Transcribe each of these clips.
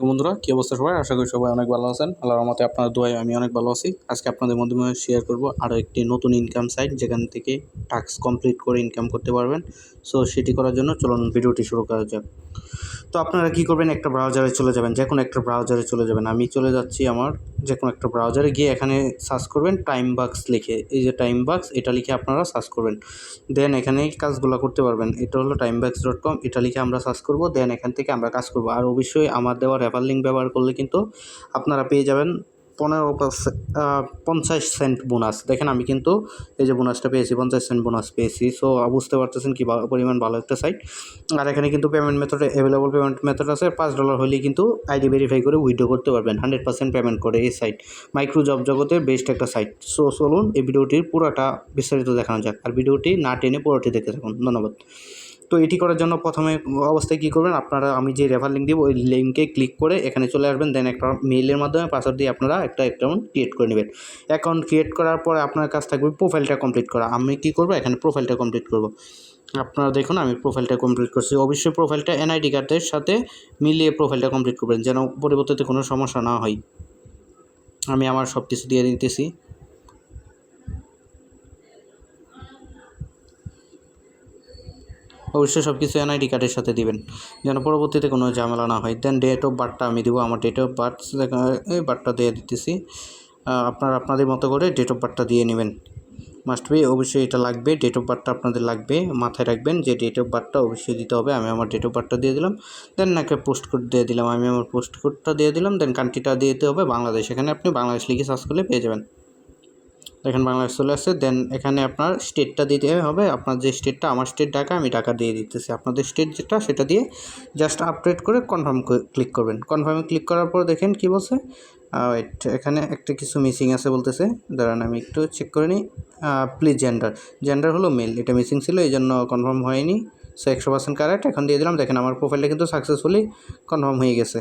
বন্ধুরা, কি অবস্থা সবাই? আশা করি সবাই অনেক ভালো আছেন। আল্লাহর রহমতে আপনার দোয়ায় আমি অনেক ভালো আছি। আজকে আপনাদের মাধ্যমে শেয়ার করব আরও একটি নতুন ইনকাম সাইট, যেখান থেকে টাস্ক কমপ্লিট করে ইনকাম করতে পারবেন। সো সেটি করার জন্য চলুন ভিডিওটি শুরু করা যাক। তো আপনারা কী করবেন, একটা ব্রাউজারে চলে যাবেন, যে কোনো একটা ব্রাউজারে চলে যাবেন। আমি চলে যাচ্ছি আমার যে কোনো একটা ব্রাউজারে গিয়ে এখানে সার্চ করবেন টাইমবাক্স লিখে। এই যে টাইমবাক্স, এটা লিখে আপনারা সার্চ করবেন। দেন এখানেই কাজগুলো করতে পারবেন। এটা হলো timebucks.com, এটা লিখে আমরা সার্চ করব। দেন এখান থেকে আমরা কাজ করব। আর অবশ্যই আমার দেওয়া রেফার লিঙ্ক ব্যবহার করলে কিন্তু আপনারা পেয়ে যাবেন 50 সেন্ট বোনাস। দেখেন আমি কিন্তু এই যে বোনাসটা পেয়েছি, 50 সেন্ট বোনাস পেয়েছি। সো বুঝতে পারতেছেন কি পরিমাণ ভালো একটা সাইট। আর এখানে কিন্তু payment method available payment method আছে। $5 হলেই কিন্তু আইডি ভেরিফাই করে উইথড্র করতে পারবেন 100% পেমেন্ট করে। এই সাইট মাইক্রো জব জগতে বেস্ট একটা সাইট। সো চলুন এই ভিডিওটির পুরোটা বিস্তারিত দেখানো যাক। আর ভিডিওটি না টেনে পুরোটি দেখতে থাকুন। ধন্যবাদ। তো এটি করার জন্য প্রথমে অবস্থায় কী করবেন, আপনারা আমি যে রেফার লিঙ্ক দিব ওই লিঙ্কে ক্লিক করে এখানে চলে আসবেন। দেন একটা মেইলের মাধ্যমে পাসওয়ার্ড দিয়ে আপনারা একটা অ্যাকাউন্ট ক্রিয়েট করে নেবেন। অ্যাকাউন্ট ক্রিয়েট করার পরে আপনার কাছ থাকবে প্রোফাইলটা কমপ্লিট করা। আমি কী করবো, এখানে প্রোফাইলটা কমপ্লিট করব। আপনারা দেখুন আমি প্রোফাইলটা কমপ্লিট করছি। অবশ্যই প্রোফাইলটা এনআইডি কার্ডের সাথে মিলিয়ে প্রোফাইলটা কমপ্লিট করবেন, যেন পরবর্তীতে কোনো সমস্যা না হয়। আমি আমার সব কিছু দিয়ে দিতেছি। অবশ্যই সব কিছু এনআইডি কার্ডের সাথে দিবেন, যেন পরবর্তীতে কোনো ঝামেলা না হয়। দেন ডেট অফ বার্থটা আমি দিব। আমার ডেট অফ বার্থ এই বার্থটা দিয়ে দিতেছি। আপনারা আপনাদের মতো করে ডেট অফ বার্থটা দিয়ে নেবেন। মাস্ট বি, অবশ্যই এটা লাগবে। ডেট অফ বার্থটা আপনাদের লাগবে, মাথায় রাখবেন যে ডেট অফ বার্থটা অবশ্যই দিতে হবে। আমি আমার ডেট অফ বার্থটা দিয়ে দিলাম। দেন একটা পোস্ট কোড দিয়ে দিলাম, আমি আমার পোস্ট কোডটা দিয়ে দিলাম। দেন কান্ট্রিটা দিতে হবে বাংলাদেশ। এখানে আপনি বাংলাদেশ লিখে সার্চ করলে পেয়ে যাবেন। দেখেন বাংলাদেশ চলে আসছে। দেন এখানে আপনার স্টেটটা দিতে হবে। আপনার যে স্টেটটা, আমার স্টেট ঢাকা, আমি ঢাকা দিয়ে দিতেছি। আপনাদের স্টেট যেটা সেটা দিয়ে জাস্ট আপডেট করে কনফার্ম ক্লিক করবেন। কনফার্মে ক্লিক করার পর দেখেন কি বলছে, ওয়েট, এখানে একটা কিছু মিসিং আছে বলতেছে। দাঁড়ান আমি একটু চেক করে নিই। প্লিজ জেন্ডার হলো মেল, এটা মিসিং ছিল, এই জন্য কনফার্ম হয়নি। So 100% correct. এখন দিয়ে দিলাম। দেখেন আমার প্রোফাইলটা কিন্তু সাকসেসফুলি কনফার্ম হয়ে গেছে।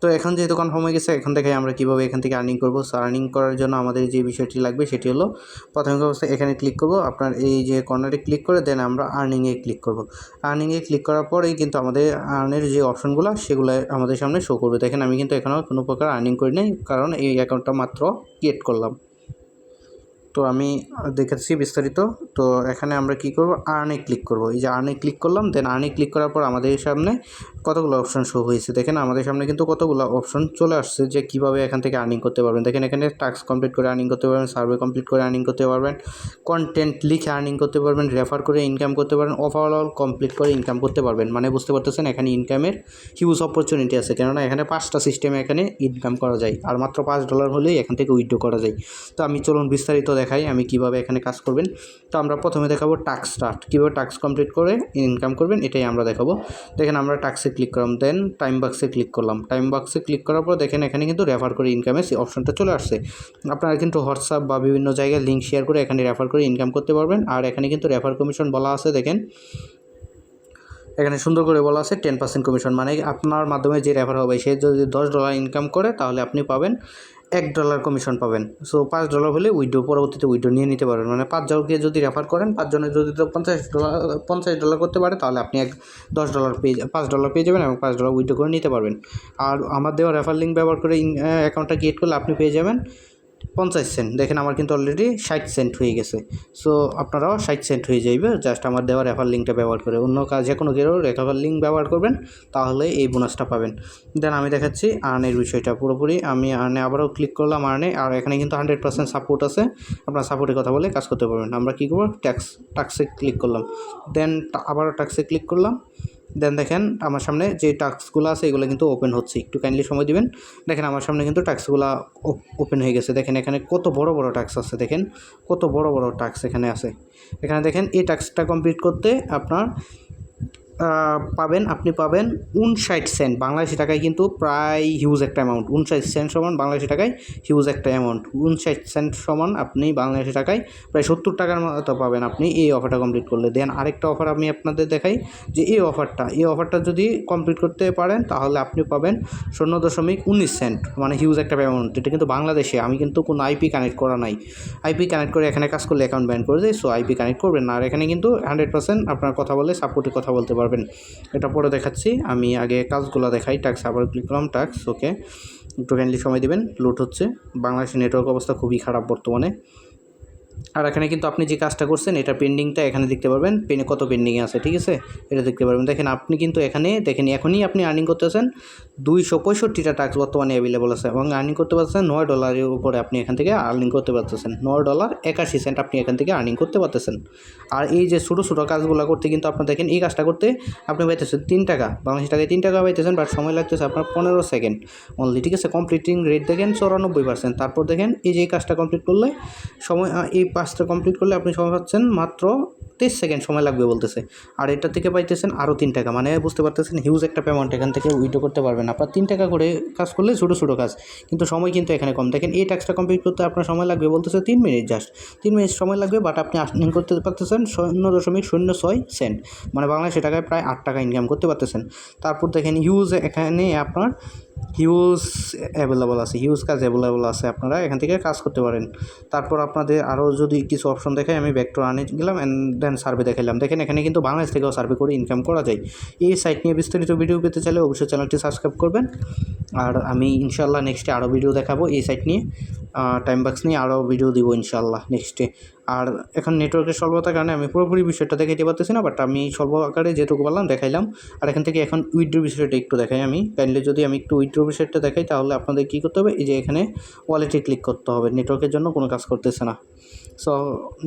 তো এখন যেহেতু কনফার্ম হয়ে গেছে, এখন দেখে আমরা কীভাবে এখান থেকে আর্নিং করবো। সো আর্নিং করার জন্য আমাদের যে বিষয়টি লাগবে সেটি হলো, প্রাথমিক অবস্থায় এখানে ক্লিক করব। আপনার এই যে কর্নারে ক্লিক করে দেন আমরা আর্নিংয়ে ক্লিক করব। আর্নিংয়ে ক্লিক করার পরেই কিন্তু আমাদের আর্নের যে অপশনগুলো সেগুলো আমাদের সামনে শো করবে। দেখেন আমি কিন্তু এখনও কোনো প্রকার আর্নিং করি নাই, কারণ এই অ্যাকাউন্টটা মাত্র ক্রিয়েট করলাম। তো আমি দেখাচ্ছি বিস্তারিত। তো এখানে আমরা কি করব, আর্নে ক্লিক করব। এই যে আর্নে ক্লিক করলাম। দেন আর্নে ক্লিক করার পর আমাদের সামনে কতগুলো অপশন শো হয়েছে। দেখেন আমাদের সামনে কিন্তু কতগুলো অপশন চলে আসছে যে কীভাবে এখান থেকে আর্নিং করতে পারবেন। দেখেন এখানে টাস্ক কমপ্লিট করে আর্নিং করতে পারবেন, সার্ভে কমপ্লিট করে আর্নিং করতে পারবেন, কন্টেন্ট লিখে আর্নিং করতে পারবেন, রেফার করে ইনকাম করতে পারবেন, ওভারঅল কমপ্লিট করে ইনকাম করতে পারবেন। মানে বুঝতে পারতেছেন এখানে ইনকামের হিউজ অপরচুনিটি আছে, কেননা এখানে 5টা সিস্টেমে এখানে ইনকাম করা যায়। আর মাত্র $5 হলেই এখান থেকে উইথড্র করা যায়। তো আমি চলুন বিস্তারিত দেখাই আমি কীভাবে এখানে কাজ করবেন। তো আমরা প্রথমে দেখাবো টাস্ক স্টার্ট, কীভাবে টাস্ক কমপ্লিট করে ইনকাম করবেন, এটাই আমরা দেখাবো। দেখেন আমরা টাস্কে ক্লিক করলাম। দেন টাইম বাক্সে ক্লিক করলাম। টাইম বাক্সে ক্লিক করার পর দেখেন এখানে কিন্তু রেফার করে ইনকামের সেই অপশনটা চলে আসছে। আপনারা কিন্তু হোয়াটসঅ্যাপ বা বিভিন্ন জায়গায় লিঙ্ক শেয়ার করে এখানে রেফার করে ইনকাম করতে পারবেন। আর এখানে কিন্তু রেফার কমিশন বলা আছে। দেখেন এখানে সুন্দর করে বলা আছে 10% কমিশন, মানে আপনার মাধ্যমে যে রেফার হবে সে যদি $10 ইনকাম করে তাহলে আপনি পাবেন $1 কমিশন পাবেন। সো $5 হলে পরবর্তীতে উইথড্র নিয়ে নিতে পারবেন। মানে 5 জনকে যদি রেফার করেন, 5 জনের যদি $50 করতে পারে, তাহলে আপনি $10 পেয়ে $5 পেয়ে যাবেন এবং $5 উইথড্র করে নিতে পারবেন। আর আমার দেওয়া রেফার লিঙ্ক ব্যবহার করে অ্যাকাউন্টটা ক্রিয়েট করলে আপনি পেয়ে যাবেন 50 সেন্ট। দেখেন আমার কিন্তু অলরেডি 60 সেন্ট হয়ে গেছে। সো আপনারাও 60 সেন্ট হয়ে যাইবে জাস্ট আমার দেওয়া রেফার লিঙ্কটা ব্যবহার করে। অন্য কাজ যে কোনো কেউ রেফার লিঙ্ক ব্যবহার করবেন, তাহলে এই বোনাসটা পাবেন। দেন আমি দেখাচ্ছি আর্নের বিষয়টা পুরোপুরি। আমি আর্নে আবারও ক্লিক করলাম আর্নে। আর এখানে কিন্তু 100% সাপোর্ট আছে, আপনার সাপোর্টের কথা বলে কাজ করতে পারবেন। আমরা কী করবো, টাস্কে ক্লিক করলাম। দেন আবারও টাস্কে ক্লিক করলাম। দেন দেখেন আমার সামনে যে টাস্কগুলো আছে এগুলো কিন্তু ওপেন হচ্ছে, একটু কাইন্ডলি সময় দিবেন। দেখেন আমার সামনে কিন্তু টাস্কগুলো ওপেন হয়ে গেছে। দেখেন এখানে কত বড় বড় টাস্ক আছে, দেখেন কত বড় বড় টাস্ক এখানে আছে। এখানে দেখেন এই টাস্কটা কমপ্লিট করতে আপনার আপনি পাবেন 59 সেন্ট বাংলাদেশি টাকায়, কিন্তু প্রায় হিউজ একটা অ্যামাউন্ট। 59 সেন্ট সমান বাংলাদেশি টাকায় হিউজ একটা অ্যামাউন্ট। 59 সেন্ট সমান আপনি বাংলাদেশি টাকায় প্রায় 70 টাকার মতো পাবেন আপনি এই অফারটা কমপ্লিট করলে। দেন আরেকটা অফার আমি আপনাদের দেখাই, যে এই অফারটা যদি কমপ্লিট করতে পারেন তাহলে আপনি পাবেন 0.19 সেন্ট, মানে হিউজ একটা অ্যামাউন্ট। এটা কিন্তু বাংলাদেশে, আমি কিন্তু কোনো আইপি কানেক্ট করা নাই। আইপি কানেক্ট করে এখানে কাজ করলে অ্যাকাউন্ট ব্যান করে দেয়। সো আইপি কানেক্ট করবেন না। আর এখানে কিন্তু 100% আপনার কথা বলে সাপোর্টে কথা বলতে পারবেন। পারবেন। এটা পরে দেখাচ্ছি, আমি আগে কাজগুলো দেখাই। টাস্ক আবার ক্লিক করলাম, টাস্ক ওকে, একটু কাইন্ডলি সময় দিবেন, লোড হচ্ছে। বাংলাদেশের নেটওয়ার্ক অবস্থা খুবই খারাপ বর্তমানে। আর এখানে কিন্তু আপনি যে কাজটা করছেন এটা পেন্ডিংটা এখানে দেখতে পারবেন, কত পেন্ডিংয়ে আছে, ঠিক আছে, এটা দেখতে পারবেন। দেখেন আপনি কিন্তু এখানে দেখেন এখনই আপনি আর্নিং করতেছেন 265টা টাস্ক বর্তমানে অ্যাভেলেবল আছে এবং আর্নিং করতে পারতেছেন $9 উপরে। আপনি এখান থেকে আর্নিং করতে পারতেছেন $9.81 আপনি এখান থেকে আর্নিং করতে পারতেছেন। আর এই যে ছোটো ছোটো কাজগুলো করতে কিন্তু আপনার দেখেন এই কাজটা করতে আপনি পাইতেছেন 3 টাকা, বাংলাদেশি টাকায় 3 টাকা পাইতেছেন, বাট সময় লাগতেছে আপনার 15 সেকেন্ড অনলি, ঠিক আছে। কমপ্লিটিং রেট দেখেন 94%। তারপর দেখেন এই যে এই কাজটা কমপ্লিট করলে সময়, এই কাজটা কমপ্লিট করলে আপনি সময় পাচ্ছেন মাত্র 23 সেকেন্ড সময় লাগবে বলতেছে। আর এটা থেকে পাইতেছেন আরও 3 টাকা, মানে বুঝতে পারতেছেন হিউজ একটা পেমেন্ট এখান থেকে উইথড্র করতে পারবেন। আপনার 3 টাকা করে কাজ করলে ছোটো ছোটো কাজ, কিন্তু সময় কিন্তু এখানে কম। দেখেন এই টাস্কটা কমপ্লিট করতে আপনার সময় লাগবে বলতেছে 3 মিনিট, জাস্ট 3 মিনিট সময় লাগবে, বাট আপনি আর্নিং করতে পারতেছেন 0.06 সেন্ট, মানে বাংলাদেশি টাকায় প্রায় 8 টাকা ইনকাম করতে পারতেছেন। তারপর দেখেন হিউজ, এখানে আপনার হিউজ অ্যাভেলেবল আছে, হিউজ কাজ অ্যাভেলেবল আছে, আপনারা এখান থেকে কাজ করতে পারেন। তারপর আপনাদের আরও যদি কিছু অপশন দেখাই, আমি ব্যাক টু আর্নে গেলাম অ্যান্ড দেন সার্ভে দেখাইলাম। দেখেন এখানে কিন্তু বাংলাদেশ থেকেও সার্ভে করে ইনকাম করা যায়। এই সাইট নিয়ে বিস্তারিত ভিডিও পেতে চাইলে অবশ্যই চ্যানেলটি সাবস্ক্রাইব করবেন। আর আমি ইনশাল্লাহ নেক্সটে আরও ভিডিও দেখাবো এই সাইট নিয়ে, টাইমবাক্স নিয়ে আরও ভিডিও দিব ইনশাল্লাহ নেক্সটে। আর এখন নেটওয়ার্কের স্বল্পতার কারণে আমি পুরোপুরি বিষয়টা দেখাইতে পারতেছি না, বাট আমি স্বল্প আকারে যেটুকু পারলাম দেখাইলাম। আর এখান থেকে এখন উইথড্র বিষয়টা একটু দেখাই আমি, কাইন্ডলি যদি আমি একটু উইথড্র বিষয়টা দেখাই তাহলে আপনাদের কী করতে হবে, এই যে এখানে ওয়ালেটে ক্লিক করতে হবে। নেটওয়ার্কের জন্য কোনো কাজ করতেছে না, সো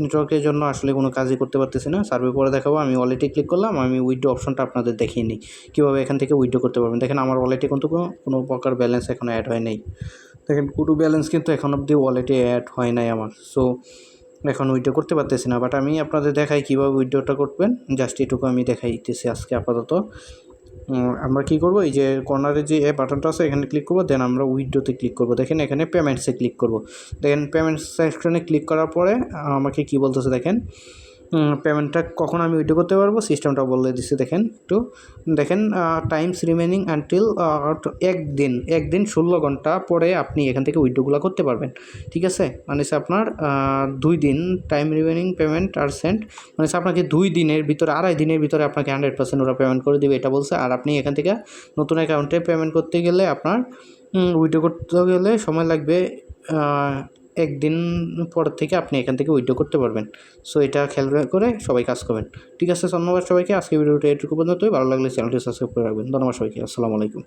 নেটওয়ার্কের জন্য আসলে কোনো কাজই করতে পারতেছি না। সার্ভে পরে দেখাবো। আমি ওয়ালেটে ক্লিক করলাম, আমি উইথড্র অপশনটা আপনাদের দেখিয়ে নিই কীভাবে এখান থেকে উইথড্র করতে পারবেন। দেখেন আমার ওয়ালেটে কিন্তু কোনো প্রকার ব্যালেন্স এখনও অ্যাড হয় নাই। দেখেন কোনো ব্যালেন্স কিন্তু এখন অবধি ওয়ালেটে অ্যাড হয় নাই আমার, সো এখন উইথড্র করতে পারতেছি না। বাট আমি আপনাদের দেখাই কীভাবে উইথড্রটা করবেন, জাস্ট এটুকু আমি দেখাইতেছি আজকে আপাতত। আমরা কী করবো, এই যে কর্নারে যে বাটনটা আছে এখানে ক্লিক করবো, দেন আমরা উইথড্রোতে ক্লিক করবো। দেখেন এখানে পেমেন্টসে ক্লিক করবো। দেখেন পেমেন্টস সেকশনে ক্লিক করার পরে আমাকে কী বলতেছে দেখেন, পেমেন্টটা কখন আমি উইথড্র করতে পারবো সিস্টেমটা বলে দিচ্ছে। দেখেন একটু দেখেন, টাইমস রিমেনিং আনটিল 1 দিন 16 ঘন্টা পরে আপনি এখান থেকে উইথড্রগুলো করতে পারবেন, ঠিক আছে। মানে আপনার 2 দিন টাইম রিমেনিং পেমেন্ট আর সেন্ট, মানে আপনাকে 2 দিনের ভিতরে, 2.5 দিনের ভিতরে আপনাকে 100% ওরা পেমেন্ট করে দেবে, এটা বলছে। আর আপনি এখান থেকে নতুন অ্যাকাউন্টে পেমেন্ট করতে গেলে আপনার উইথড্র করতে গেলে সময় লাগবে 1 দিন পর থেকে আপনি এখান থেকে উইথড্র করতে পারবেন। সো এটা খেয়াল করে সবাই কাজ করবেন, ঠিক আছে। ধন্যবাদ সবাইকে। আজকে ভিডিওটা এটুকু পর্যন্তই। ভালো লাগলে চ্যানেলটি সাবস্ক্রাইব করে রাখবেন। ধন্যবাদ সবাইকে। আসসালামু আলাইকুম।